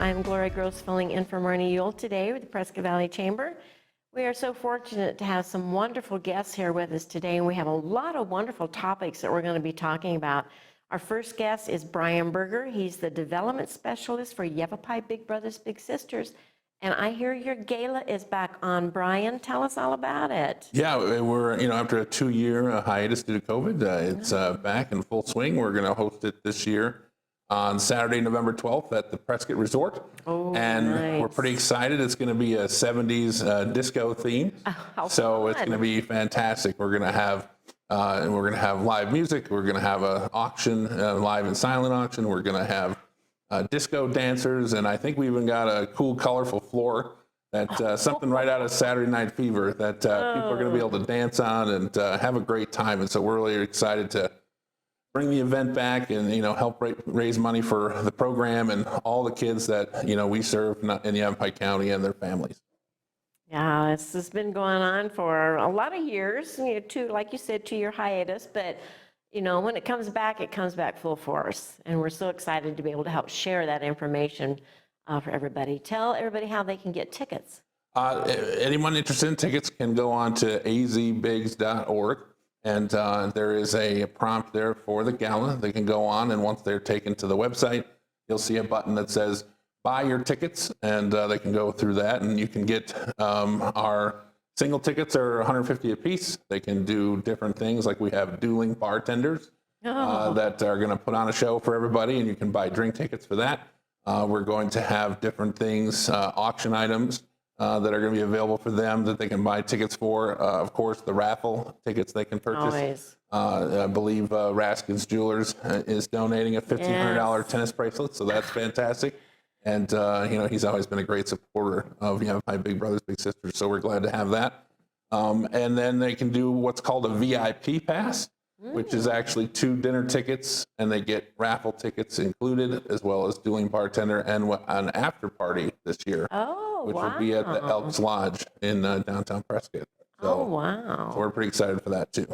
I'm Gloria Gross filling in for Marnie Yule today with the Prescott Valley Chamber. We are so fortunate to have some wonderful guests here with us today, and we have a lot of wonderful topics that we're going to be talking about. Our first guest is Brian Berger. He's the development specialist for Yavapai Big Brothers Big Sisters. And I hear your gala is back on. Brian, tell us all about it. Yeah, we're, after a 2-year hiatus due to COVID, it's back in full swing. We're going to host it this year on Saturday, November 12th at the Prescott Resort. Oh, and nice. We're pretty excited. It's going to be a 70s disco theme. So fun. It's going to be fantastic. We're going to have live music. We're going to have an auction, live and silent auction. We're going to have disco dancers, and I think we even got a cool, colorful floor that something right out of Saturday Night Fever that people are going to be able to dance on and have a great time. And so we're really excited to bring the event back and help raise money for the program and all the kids that we serve in Yavapai County and their families. Yeah, this has been going on for a lot of years. Like you said, 2-year hiatus, but when it comes back full force. And we're so excited to be able to help share that information for everybody. Tell everybody how they can get tickets. Anyone interested in tickets can go on to azbigs.org. And there is a prompt there for the gala. They can go on, and once they're taken to the website, you'll see a button that says buy your tickets, and they can go through that. And you can get our single tickets are $150 a piece. They can do different things, like we have dueling bartenders that are going to put on a show for everybody, and you can buy drink tickets for that. We're going to have different things, auction items that are going to be available for them that they can buy tickets for. Of course, the raffle tickets they can purchase. Always. I believe Raskin's Jewelers is donating a $1,500 tennis bracelet, so that's fantastic. And, he's always been a great supporter of Yavapai Big Brothers Big Sisters, so we're glad to have that. And then they can do what's called a VIP pass, which is actually 2 dinner tickets, and they get raffle tickets included, as well as dueling bartender and an after party this year. Which will be at the Elks Lodge in downtown Prescott. So, wow. So we're pretty excited for that too.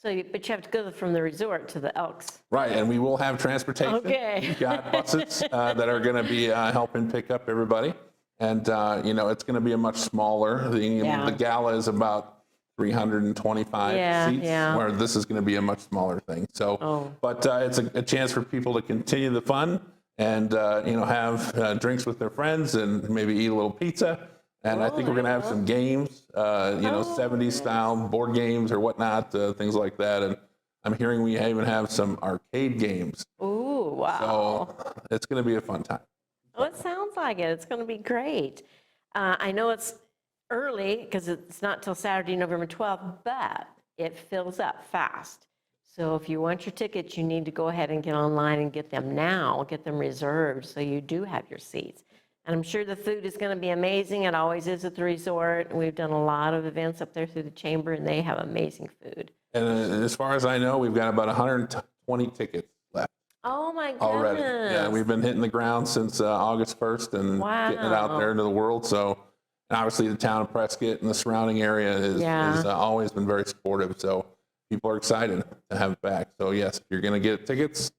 But you have to go from the resort to the Elks. Right, and we will have transportation. Okay. We've got buses that are going to be helping pick up everybody. And, it's going to be a much smaller. The gala is about 325 seats, where this is going to be a much smaller thing. So, but it's a chance for people to continue the fun and, have drinks with their friends and maybe eat a little pizza. And I think we're going to have some games, 70s style board games or whatnot, things like that. And I'm hearing we even have some arcade games. Ooh, wow. So it's going to be a fun time. Well, it sounds like it. It's going to be great. I know it's early because it's not till Saturday, November 12th, but it fills up fast. So if you want your tickets, you need to go ahead and get online and get them now, get them reserved so you do have your seats. And I'm sure the food is going to be amazing. It always is at the resort. We've done a lot of events up there through the chamber, and they have amazing food. And as far as I know, we've got about 120 tickets left. Oh, my goodness. Already. Yeah, we've been hitting the ground since August 1st and getting it out there into the world. So, and obviously, the town of Prescott and the surrounding area has always been very supportive. So people are excited to have it back. So, yes, if you're going to get tickets,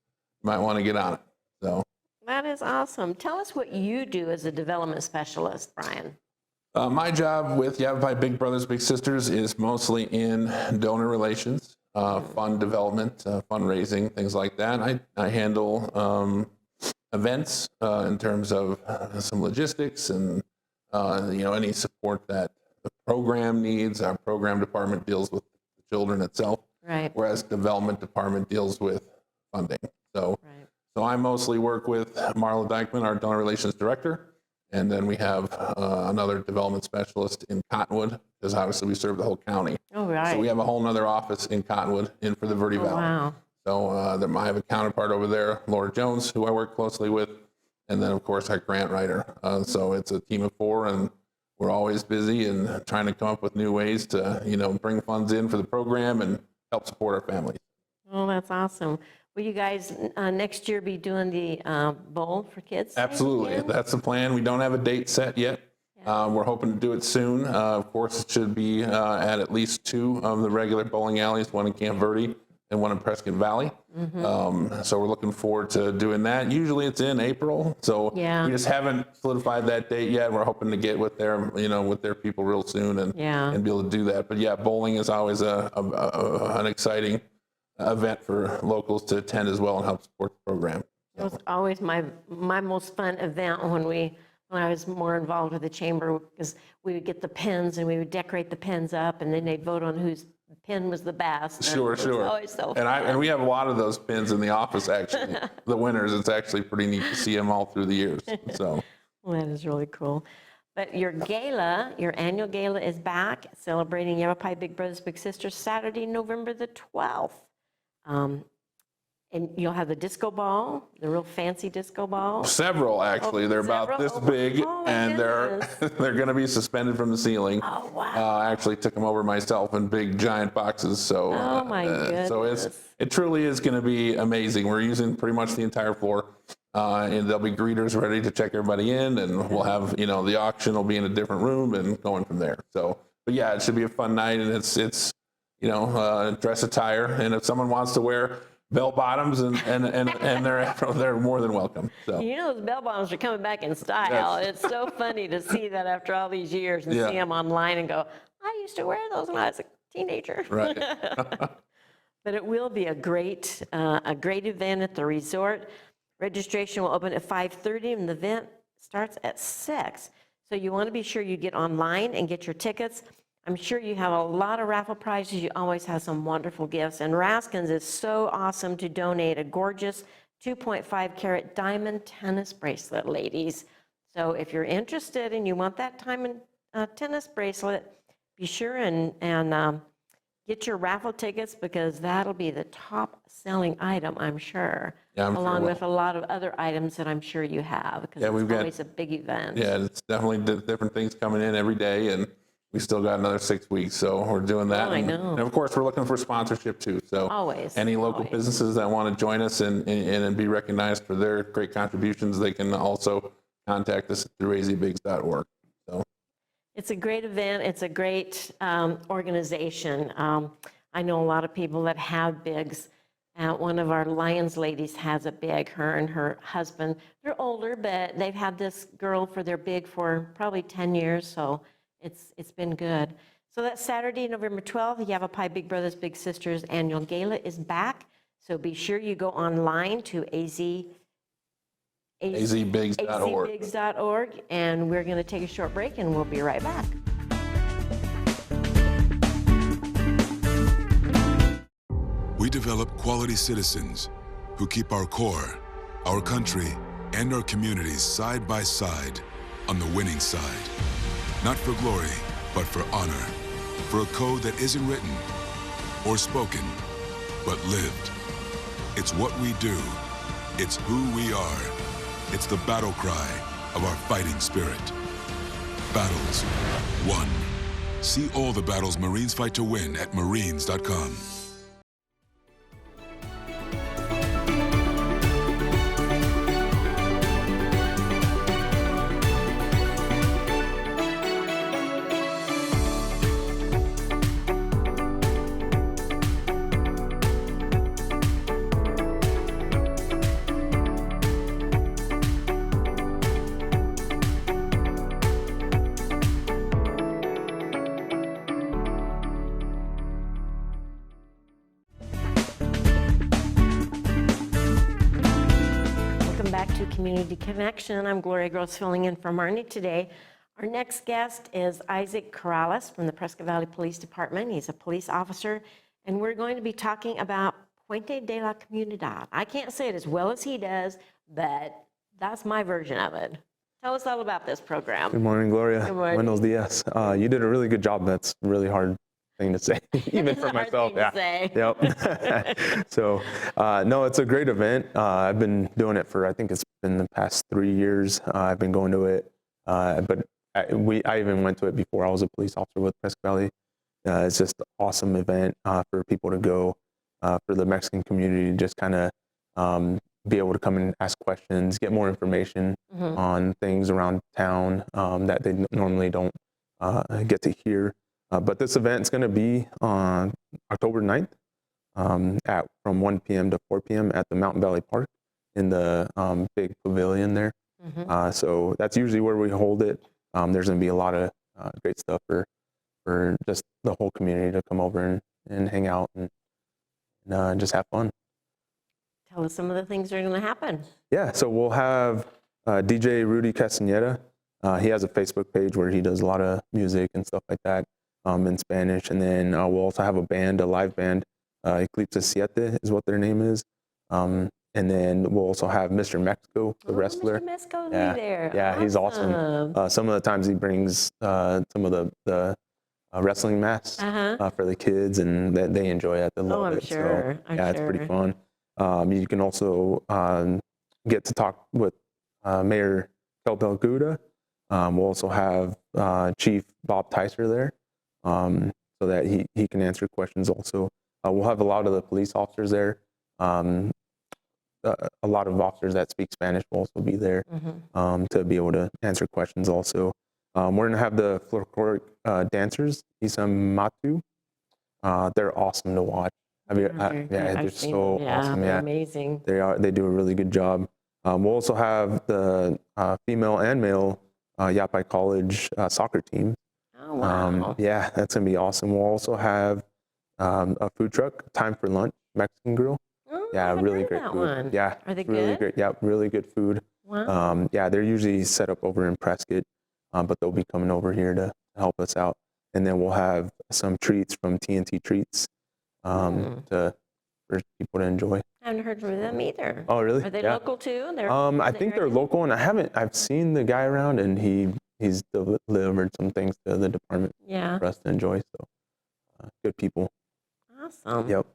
you might want to get on it. So. That is awesome. Tell us what you do as a development specialist, Brian. My job with Yavapai Big Brothers Big Sisters is mostly in donor relations, fund development, fundraising, things like that. I handle events in terms of some logistics and any support that the program needs. Our program department deals with the children itself, right? Whereas development department deals with funding. So. Right. So I mostly work with Marla Dykeman, our donor relations director, and then we have another development specialist in Cottonwood, because obviously we serve the whole county. Oh, right. So we have a whole other office in Cottonwood in for the Verde Valley. Wow. So I have a counterpart over there, Laura Jones, who I work closely with, and then of course our grant writer. So it's a team of 4, and we're always busy and trying to come up with new ways to bring funds in for the program and help support our families. Oh, that's awesome. Will you guys next year be doing the bowl for kids? Absolutely. That's the plan. We don't have a date set yet. We're hoping to do it soon. Of course, it should be at least 2 of the regular bowling alleys, one in Camp Verde and one in Prescott Valley. So we're looking forward to doing that. Usually it's in April, so Yeah. we just haven't solidified that date yet. We're hoping to get with their, with their people real soon and Yeah. and be able to do that. But yeah, bowling is always an exciting event for locals to attend as well and help support the program. It was always my most fun event when I was more involved with the chamber, because we would get the pins and we would decorate the pins up, and then they'd vote on whose pin was the best. And Sure, it was sure. always so And and we have a lot of those pins in the office, actually. The winners, it's actually pretty neat to see them all through the years. So Well, that is really cool. But your gala, your annual gala is back, celebrating Yavapai Big Brothers Big Sisters, Saturday, November the 12th. And you'll have the disco ball, the real fancy disco ball. several, actually. They're about this several? big, Oh, my and goodness. they're going to be suspended from the ceiling. Oh, wow. I actually took them over myself in big, giant boxes. So, Oh, my so goodness. it truly is going to be amazing. We're using pretty much the entire floor, and there'll be greeters ready to check everybody in, and we'll have, the auction will be in a different room and going from there. So, but yeah, it should be a fun night, and it's dress attire, and if someone wants to wear bell bottoms and they're more than welcome. So. Those bell bottoms are coming back in style. Yes. It's so funny to see that after all these years and Yeah. see them online and go, I used to wear those when I was a teenager. Right. But it will be a great event at the resort. Registration will open at 5:30 and the event starts at 6. So you want to be sure you get online and get your tickets. I'm sure you have a lot of raffle prizes. You always have some wonderful gifts. And Raskins is so awesome to donate a gorgeous 2.5 carat diamond tennis bracelet, ladies. So if you're interested and you want that diamond tennis bracelet, be sure and get your raffle tickets, because that'll be the top selling item, I'm sure. Yeah, I'm sure along it will. with a lot of other items that I'm sure you have, because Yeah, we've it's got- always a big event. Yeah, it's definitely different things coming in every day, and we still got another 6 weeks, so we're doing that. Oh, I And- know. And of course, we're looking for sponsorship too. So Always, any local always. businesses that want to join us and be recognized for their great contributions, they can also contact us through azbigs.org. So It's a great event. It's a great organization. I know a lot of people that have bigs. One of our Lions ladies has a big, her and her husband. They're older, but they've had this girl for their big for probably 10 years, so it's been good. So that's Saturday, November 12th, the Yavapai Big Brothers Big Sisters Annual Gala is back. So be sure you go online to azbigs.org. azbigs.org, and we're going to take a short break, and we'll be right back. We develop quality citizens who keep our core, our country, and our communities side by side on the winning side. Not for glory, but for honor. For a code that isn't written or spoken, but lived. It's what we do. It's who we are. It's the battle cry of our fighting spirit. Battles won. See all the battles Marines fight to win at marines.com. Welcome back to Community Connection. I'm Gloria Gross, filling in for Marnie today. Our next guest is Isaac Corrales from the Prescott Valley Police Department. He's a police officer, and we're going to be talking about Puente de la Comunidad. I can't say it as well as he does, but that's my version of it. Tell us all about this program. Good morning, Gloria. Good morning. Buenos dias. You did a really good job. That's a really hard thing to say, even for Hard myself. thing to say. Yep. So, no, it's a great event. I've been doing it for, I think it's been the past 3 years. I've been going to it, but I even went to it before I was a police officer with Prescott Valley. It's just an awesome event for people to go, for the Mexican community to just kind of be able to come and ask questions, get more information on things around town that they normally don't get to hear. But this event's going to be on October 9th. from 1 p.m. to 4 p.m. at the Mountain Valley Park in the big pavilion there. So that's usually where we hold it. There's going to be a lot of great stuff for just the whole community to come over and hang out and just have fun. Tell us some of the things that are going to happen. Yeah, so we'll have DJ Rudy Castañeda. He has a Facebook page where he does a lot of music and stuff like that in Spanish. And then we'll also have a band, a live band. Eclipse Siete is what their name is. And then we'll also have Mr. Mexico, the wrestler. Mr. Mexico will Yeah, be there. yeah, he's awesome. Some of the times he brings some of the wrestling masks for the kids, and they enjoy it. They love I'm it. sure. So, I'm yeah, it's pretty sure. fun. You can also get to talk with Mayor Kelpel Guda. We'll also have Chief Bob Tyser there, so that he can answer questions also. We'll have a lot of the police officers there. A lot of officers that speak Spanish will also be there to be able to answer questions also. We're going to have the folkloric dancers, Isam Matu. They're awesome to watch. They're so awesome. They're Yeah, amazing. they do a really good job. We'll also have the female and male Yapai College soccer team. Oh, wow. Yeah, that's going to be awesome. We'll also have a food truck, Time for Lunch, Mexican Grill. Oh, I Yeah, haven't really heard great that food. one. Yeah, Are they really good? great. Yeah, really good food. Wow. Yeah, they're usually set up over in Prescott, but they'll be coming over here to help us out. And then we'll have some treats from TNT Treats for people to enjoy. I haven't heard from them either. Oh, really? Are they Yeah. local too? They're I in the think they're area? local, and I've seen the guy around, and he's delivered some things to the department Yeah. for us to enjoy. So good people. Awesome. Yep.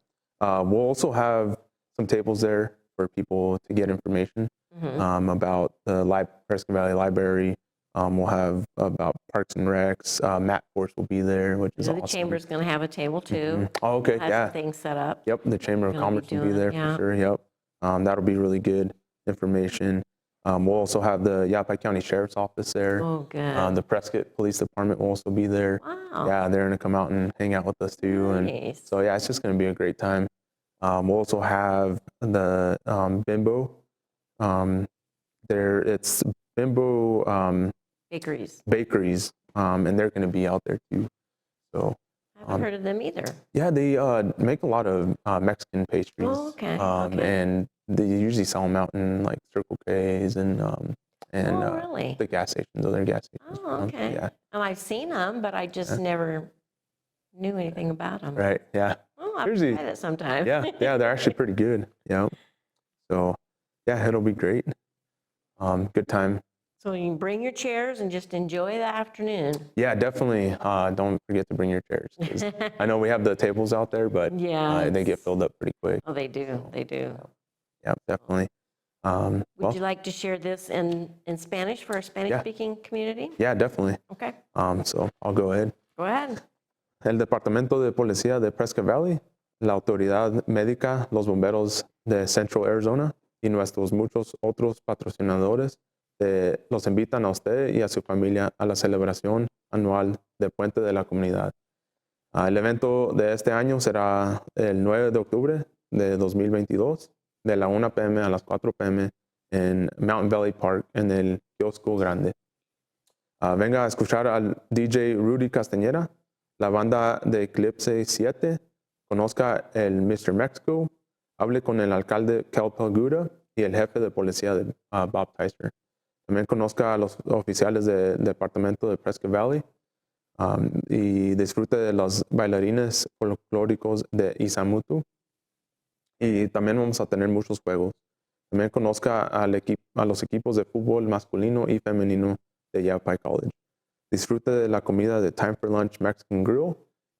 We'll also have some tables there for people to get information about the Prescott Valley Library. We'll have about Parks and Recs. Matt Force will be there, which is The awesome. chamber's going to have a table too. Oh, okay, Has yeah. some things set up. Yep, the Chamber of Gonna be Commerce will be doing it, there yeah. for sure. Yep, that'll be really good information. We'll also have the Yavapai County Sheriff's Office there. Oh, good. The Prescott Police Department will also be there. Wow. Yeah, they're gonna come out and hang out with us too. And Nice. so yeah, it's just gonna be a great time. We'll also have the Bimbo. It's Bimbo Bakeries. bakeries, and they're gonna be out there too. So I haven't heard of them either. yeah, they make a lot of Mexican pastries. Oh, okay, okay. And they usually sell them out in like Circle K's and really? the gas stations, other gas stations. Oh, okay. Yeah, I've seen them, but I just never knew anything about them. right. Yeah. Oh, I'll Usually- try that sometime. Yeah, they're actually pretty good. Yeah. So yeah, it'll be great. Good time. So you can bring your chairs and just enjoy the afternoon. Yeah, definitely. Don't forget to bring your chairs. 'Cause I know we have the tables out there, but Yeah. they get filled up pretty quick. Oh, they do. They do. Yeah, definitely. Would Well, you like to share this in Spanish for our Spanish-speaking community? yeah, definitely. Okay, So I'll go ahead. go ahead. El Departamento de Policía de Prescott Valley, la Autoridad Médica, los Bomberos de Central Arizona y nuestros muchos otros patrocinadores los invitan a usted y a su familia a la celebración anual del Puente de la Comunidad. El evento de este año será el 9 de octubre de 2022, de la 1 p.m. a las 4 p.m. en Mountain Valley Park, en el Kiosco Grande. Venga a escuchar al DJ Rudy Castañeda, la banda de Eclipse 7, conozca el Mr. Mexico, hable con el alcalde Kelpel Guda y el jefe de policía de Bob Tyser. También conozca a los oficiales del departamento de Prescott Valley y disfrute de los bailarines folclóricos de Isamutu. Y también vamos a tener muchos juegos. También conozca a los equipos de fútbol masculino y femenino de Yavapai College. Disfrute de la comida de Time for Lunch Mexican Grill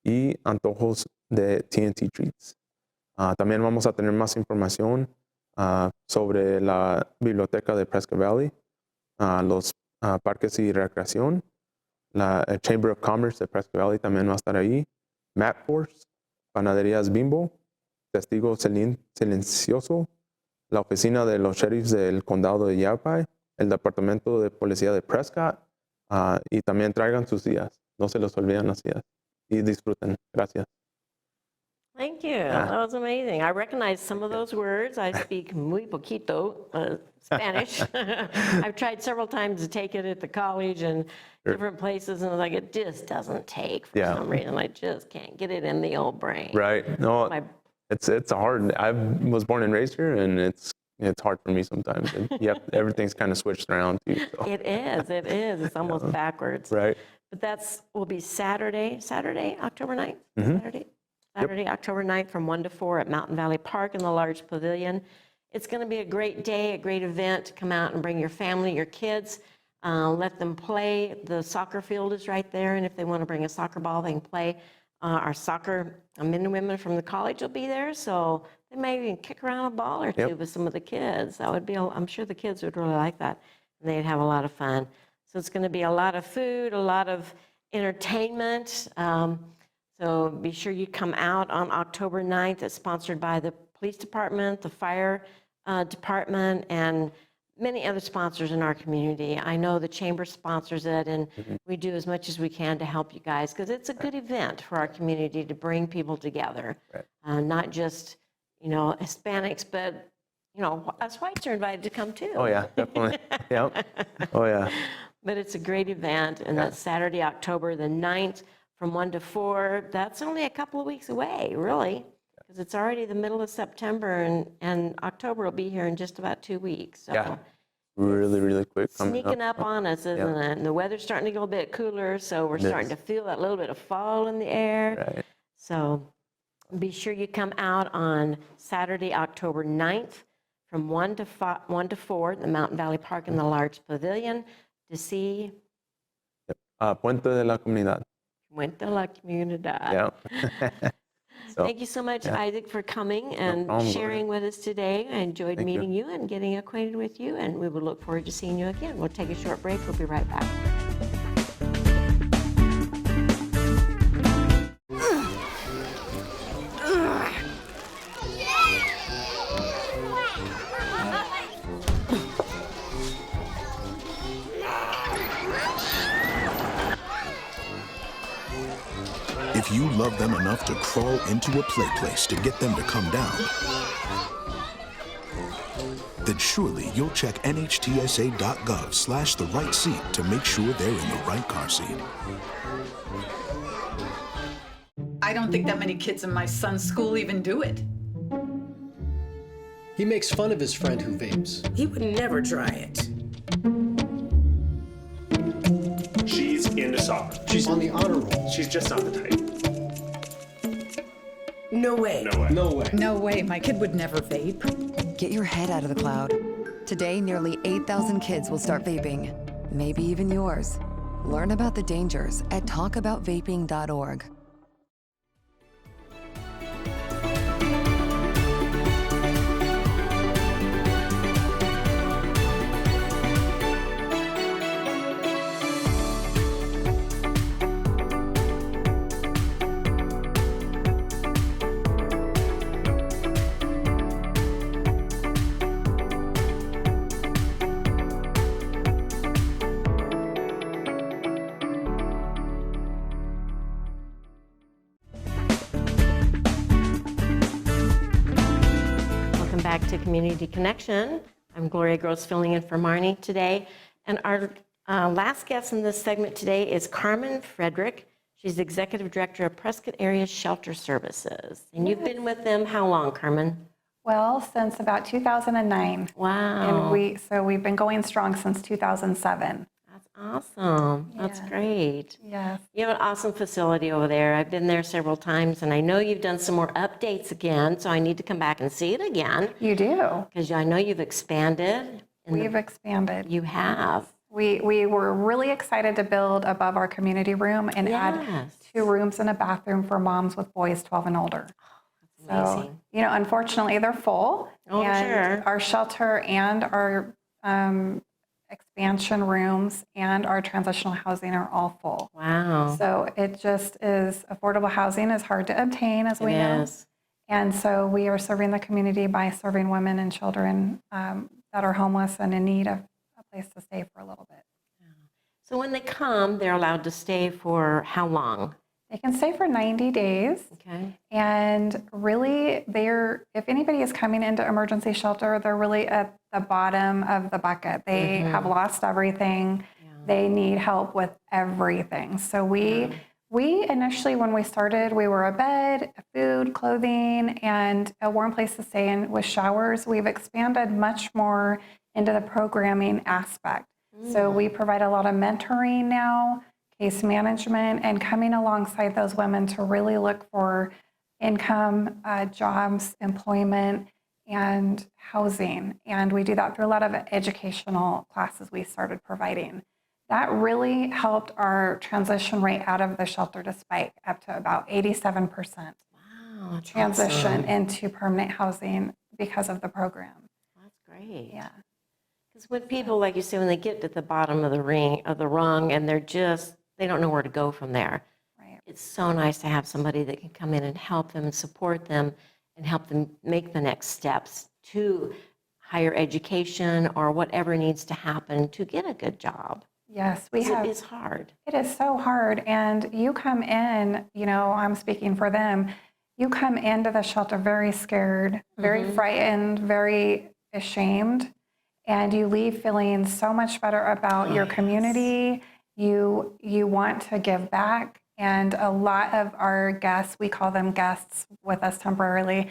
y antojos de TNT Treats. También vamos a tener más información sobre la biblioteca de Prescott Valley, los parques y recreación, la Chamber of Commerce de Prescott Valley también va a estar ahí, Map Force, Panaderías Bimbo, Testigo Silencioso, la oficina de los sheriffs del condado de Yavapai, el departamento de policía de Prescott, y también traigan sus días, no se los olviden las días y disfruten. Gracias. Thank you. That was amazing. I recognize some of those words. I speak muy poquito Spanish. I've tried several times to take it at the college and different places, and like it just doesn't take for some reason. I just can't get it in the old brain. Right. No, My- it's hard. I was born and raised here, and it's hard for me sometimes. And, everything's kind of switched around too. So. It is. It is. It's almost backwards. Right. But will be Saturday, October 9th? Mm-hmm. Saturday, October 9th from 1 to 4 at Mountain Valley Park in the large pavilion. It's going to be a great day, a great event to come out and bring your family, your kids, let them play. The soccer field is right there, and if they want to bring a soccer ball, they can play. Our soccer men and women from the college will be there, so they may even kick around a ball or two with some of the kids. That would be, I'm sure the kids would really like that, and they'd have a lot of fun. So it's going to be a lot of food, a lot of entertainment. So be sure you come out on October 9th. It's sponsored by the police department, the fire department, and many other sponsors in our community. I know the chamber sponsors it, and we do as much as we can to help you guys because it's a good event for our community to bring people together. Not just, Hispanics, but, us whites are invited to come too. Oh yeah, definitely. Yep. Oh yeah. But it's a great event, and that's Saturday, October the 9th from 1 to 4. That's only a couple of weeks away, really, because it's already the middle of September, and October will be here in just about 2 weeks. So Yeah. Really, really quick. sneaking up on us, isn't it? And the weather's starting to get a bit cooler, so we're starting to feel that little bit of fall in the air. Right. So be sure you come out on Saturday, October 9th from 1 to 4 at the Mountain Valley Park in the large pavilion to see Puente de la Comunidad. Puente de la Comunidad. Yeah. Thank you so much, Isaac, for coming and problem, sharing with us today. I enjoyed Thank you. meeting you and getting acquainted with you, and we will look forward to seeing you again. We'll take a short break. We'll be right back. If you love them enough to crawl into a play place to get them to come down, then surely you'll check nhtsa.gov/the right seat to make sure they're in the right car seat. I don't think that many kids in my son's school even do it. He makes fun of his friend who vapes. He would never try it. She's into soccer. She's on the honor roll. She's just not the type. No way. No way. No way. No way, my kid would never vape. Get your head out of the cloud. Today, nearly 8,000 kids will start vaping, maybe even yours. Learn about the dangers at talkaboutvaping.org. Welcome back to Community Connection. I'm Gloria Gross filling in for Marnie today. And our last guest in this segment today is Carmen Frederick. She's Executive Director of Prescott Area Shelter Services. And you've been with them how long, Carmen? Well, since about 2009. Wow. And we've been going strong since 2007. That's awesome. That's Yeah. great. Yes. You have an awesome facility over there. I've been there several times, and I know you've done some more updates again, so I need to come back and see it again, You do. because I know you've expanded. We've expanded. You have. We were really excited to build above our community room and add Yes. 2 rooms and a bathroom for moms with boys 12 and older. Amazing. So, unfortunately, they're full. Oh, I'm and sure. Our shelter and our expansion rooms and our transitional housing are all full. Wow. So it just is, affordable housing is hard to obtain, as we It know. is. And so we are serving the community by serving women and children that are homeless and in need of a place to stay for a little bit. So when they come, they're allowed to stay for how long? They can stay for 90 days. Okay. And really, if anybody is coming into emergency shelter, they're really at the bottom of the bucket. They have lost everything. They need help with everything. So we initially, when we started, we were a bed, food, clothing, and a warm place to stay in with showers. We've expanded much more into the programming aspect. So we provide a lot of mentoring now, case management, and coming alongside those women to really look for income, jobs, employment, and housing. And we do that through a lot of educational classes we started providing. That really helped our transition rate out of the shelter to spike up to about 87% Wow, that's transition awesome. into permanent housing because of the program. That's great. Yeah. Because when people, like you say, when they get to the bottom of the rung, and they don't know where to go from there. Right. It's so nice to have somebody that can come in and help them and support them and help them make the next steps to higher education or whatever needs to happen to get a good job. Yes, we 'Cause have. It is hard. It is so hard. And you come in, I'm speaking for them, you come into the shelter very scared, very frightened, very ashamed, and you leave feeling so much better about your community. You want to give back. And a lot of our guests, we call them guests with us temporarily,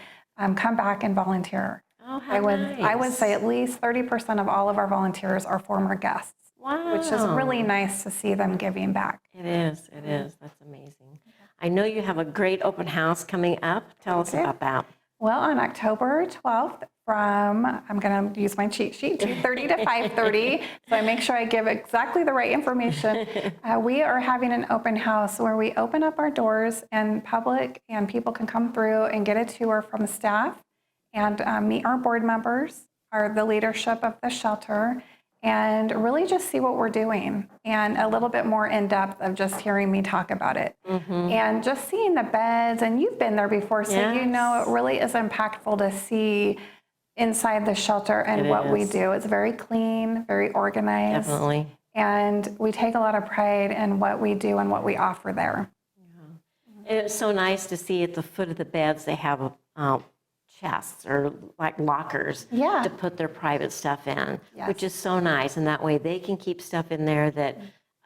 come back and volunteer. Oh, how I would nice. say at least 30% of all of our volunteers are former guests. Wow. Which is really nice to see them giving back. It is. It is. That's amazing. I know you have a great open house coming up. Tell us Okay. about that. Well, on October 12th I'm going to use my cheat sheet, 2:30 to 5:30, so I make sure I give exactly the right information. We are having an open house where we open up our doors and public and people can come through and get a tour from staff and meet our board members, the leadership of the shelter, and really just see what we're doing and a little bit more in depth of just hearing me talk about it. And just seeing the beds, and you've been there before, so you know it really is impactful to see inside the shelter and what we do. It's very clean, very organized. Definitely. And we take a lot of pride in what we do and what we offer there. And it's so nice to see at the foot of the beds, they have chests or like lockers Yeah. to put their private stuff in, Yes. which is so nice. And that way they can keep stuff in there that,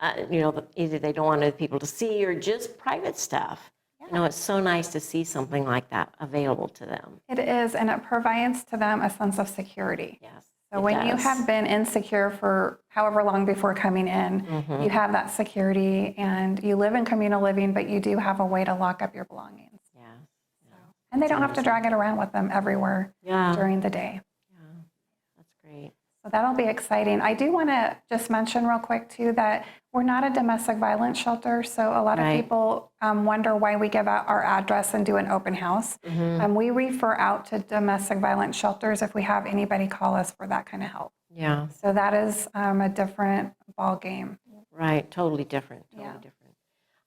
either they don't want other people to see or just private stuff. It's so nice to see something like that available to them. It is, and it provides to them a sense of security. Yes. So it when you does. have been insecure for however long before coming in, you have that security and you live in communal living, but you do have a way to lock up your belongings. Yeah. And they don't have to drag it around with them everywhere Yeah. during the day. That's great. So that'll be exciting. I do want to just mention real quick too that we're not a domestic violence shelter. So a lot of Right. people wonder why we give out our address and do an open house. We refer out to domestic violence shelters if we have anybody call us for that kind of help. Yeah. So that is a different ball game. Right. Totally different. Totally Yeah. different.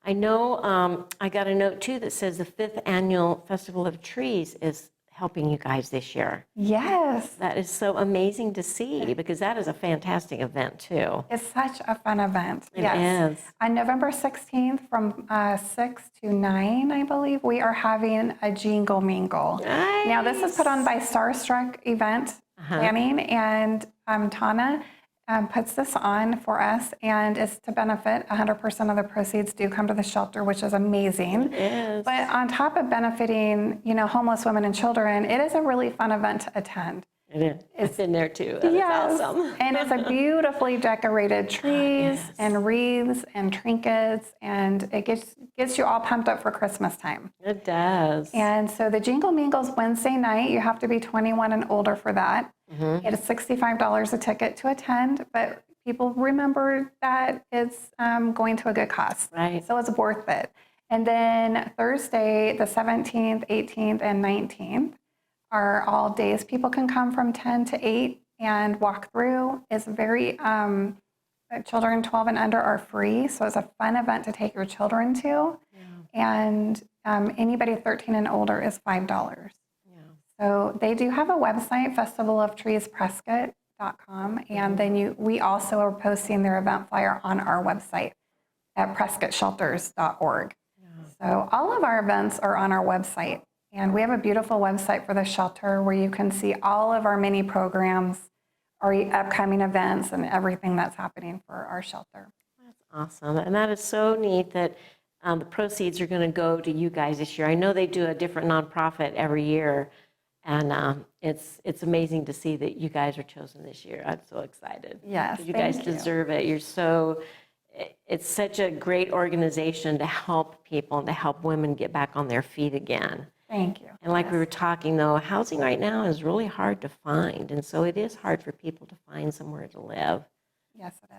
I know I got a note too that says the 5th annual Festival of Trees is helping you guys this year. Yes. That is so amazing to see because that is a fantastic event too. It's such a fun event. It Yes. is. On November 16th from 6 to 9, I believe, we are having a Jingle Mingle. Now, this is put on by Starstruck Event Planning, and Tana puts this on for us, and it's to benefit 100% of the proceeds do come to the shelter, which is amazing. It is. But on top of benefiting, homeless women and children, it is a really fun event to attend. It is. It's in there too. That is Yes, awesome. and it's a beautifully decorated trees Yes. and wreaths and trinkets, and it gets you all pumped up for Christmas time. It does. And so the Jingle Mingle's Wednesday night. You have to be 21 and older for that. It is $65 a ticket to attend, but people remember that it's going to a good cause. Right. So it's worth it. And then Thursday, the 17th, 18th, and 19th are all days people can come from 10 to 8 and walk through. It's very, children 12 and under are free, so it's a fun event to take your children to. And anybody 13 and older is $5. So they do have a website, festivaloftreesprescott.com, and then we also are posting their event flyer on our website at prescottshelters.org. So all of our events are on our website. And we have a beautiful website for the shelter where you can see all of our mini programs, our upcoming events, and everything that's happening for our shelter. That's awesome. And that is so neat that the proceeds are going to go to you guys this year. I know they do a different nonprofit every year. And it's amazing to see that you guys are chosen this year. I'm so excited. Yes, You guys thank you. deserve it. It's such a great organization to help people and to help women get back on their feet again. Thank you. And like we were talking, though, housing right now is really hard to find. And so it is hard for people to find somewhere to live. Yes, it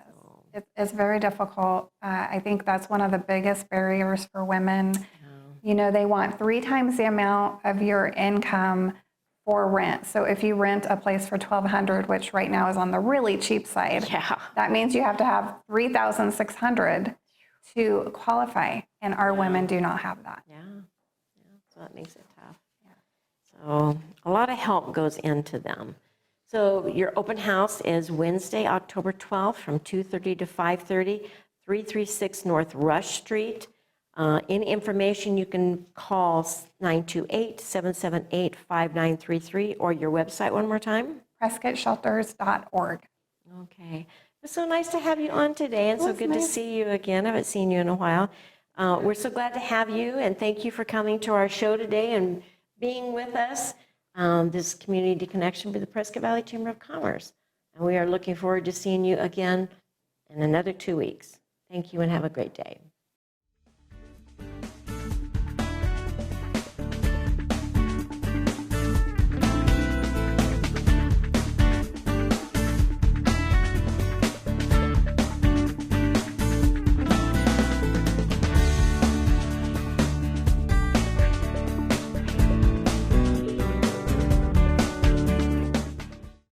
is. It's very difficult. I think that's one of the biggest barriers for women. You know, they want 3 times the amount of your income for rent. So if you rent a place for $1,200, which right now is on the really cheap side, that means you have to have $3,600 to qualify. And our women do not have that. So that makes it tough. So a lot of help goes into them. So your open house is Wednesday, October 12th from 2:30 to 5:30, 336 North Rush Street. Any information you can call 928-778-5933 or your website one more time. PrescottShelters.org. Okay. It's so nice to have you on today and so good to see you again. I haven't seen you in a while. We're so glad to have you and thank you for coming to our show today and being with us. This Community Connection with the Prescott Valley Chamber of Commerce. And we are looking forward to seeing you again in another 2 weeks. Thank you and have a great day.